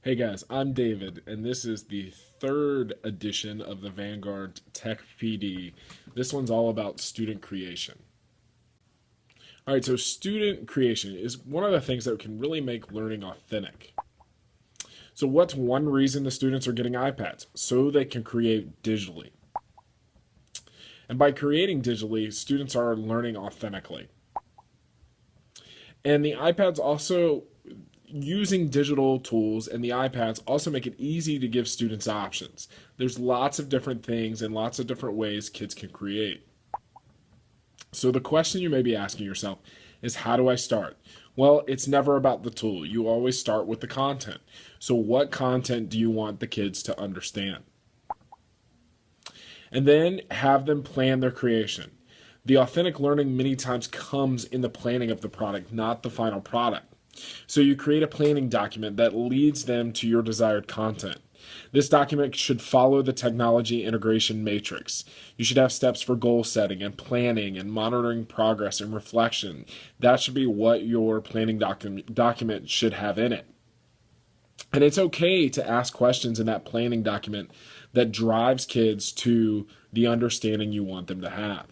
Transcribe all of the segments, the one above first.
Hey guys, I'm David, and this is the third edition of the Vanguard Tech PD. This one's all about student creation. All right, so student creation is one of the things that can really make learning authentic. So, what's one reason the students are getting iPads? So they can create digitally. And by creating digitally, students are learning authentically. And the iPads also using digital tools and the iPads also make it easy to give students options. There's lots of different things and lots of different ways kids can create. So the question you may be asking yourself is, how do I start? Well, it's never about the tool. You always start with the content. So what content do you want the kids to understand? And then have them plan their creation. The authentic learning many times comes in the planning of the product, not the final product. So you create a planning document that leads them to your desired content. This document should follow the technology integration matrix. You should have steps for goal setting and planning and monitoring progress and reflection. That should be what your planning document should have in it. And it's okay to ask questions in that planning document that drives kids to the understanding you want them to have.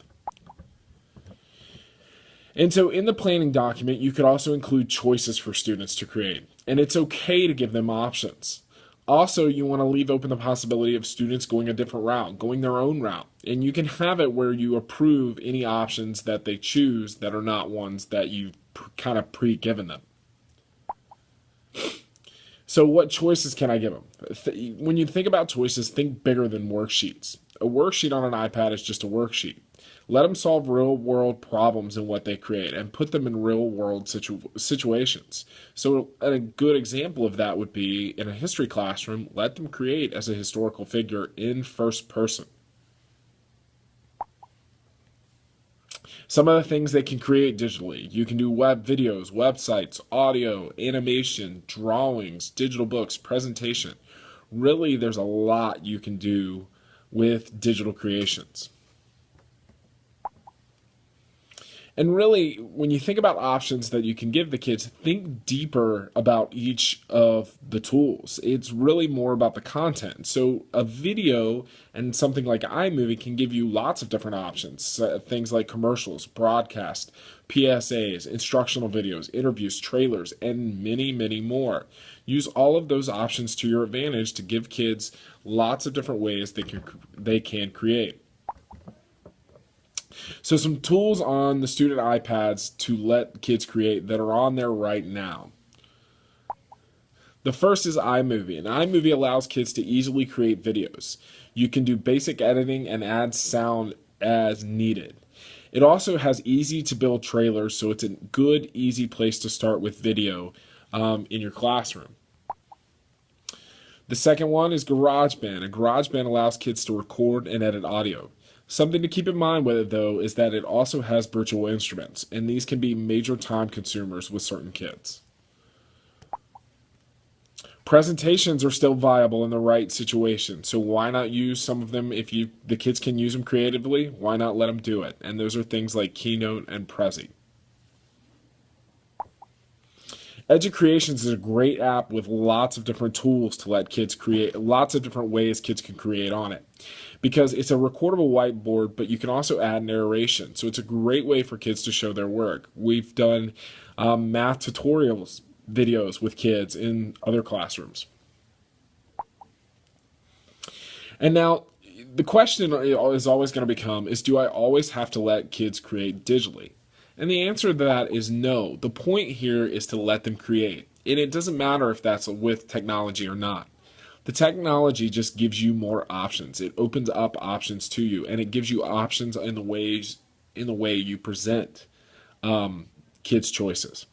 And so in the planning document, you could also include choices for students to create. And it's okay to give them options. Also, you want to leave open the possibility of students going a different route, going their own route. And you can have it where you approve any options that they choose that are not ones that you've kind of pre-given them. So what choices can I give them? When you think about choices, think bigger than worksheets. A worksheet on an iPad is just a worksheet. Let them solve real world problems in what they create and put them in real world situations. So a good example of that would be in a history classroom, let them create as a historical figure in first person. Some of the things they can create digitally. You can do web videos, websites, audio, animation, drawings, digital books, presentation. Really, there's a lot you can do with digital creations. And really, when you think about options that you can give the kids, think deeper about each of the tools. It's really more about the content. So, a video and something like iMovie can give you lots of different options. Things like commercials, broadcast, PSAs, instructional videos, interviews, trailers, and many, many more. Use all of those options to your advantage to give kids lots of different ways they can create. So some tools on the student iPads to let kids create that are on there right now. The first is iMovie, and iMovie allows kids to easily create videos. You can do basic editing and add sound as needed. It also has easy to build trailers, so it's a good, easy place to start with video in your classroom. The second one is GarageBand, and GarageBand allows kids to record and edit audio. Something to keep in mind with it, though, is that it also has virtual instruments, and these can be major time consumers with certain kids. Presentations are still viable in the right situation, so why not use some of them? If the kids can use them creatively, why not let them do it? And those are things like Keynote and Prezi. Educreations is a great app with lots of different tools to let kids create, lots of different ways kids can create on it. Because it's a recordable whiteboard, but you can also add narration. So it's a great way for kids to show their work. We've done math tutorials videos with kids in other classrooms. And now the question is always going to become is, do I always have to let kids create digitally? And the answer to that is no. The point here is to let them create. And it doesn't matter if that's with technology or not. The technology just gives you more options. It opens up options to you, and it gives you options in the way you present kids' choices.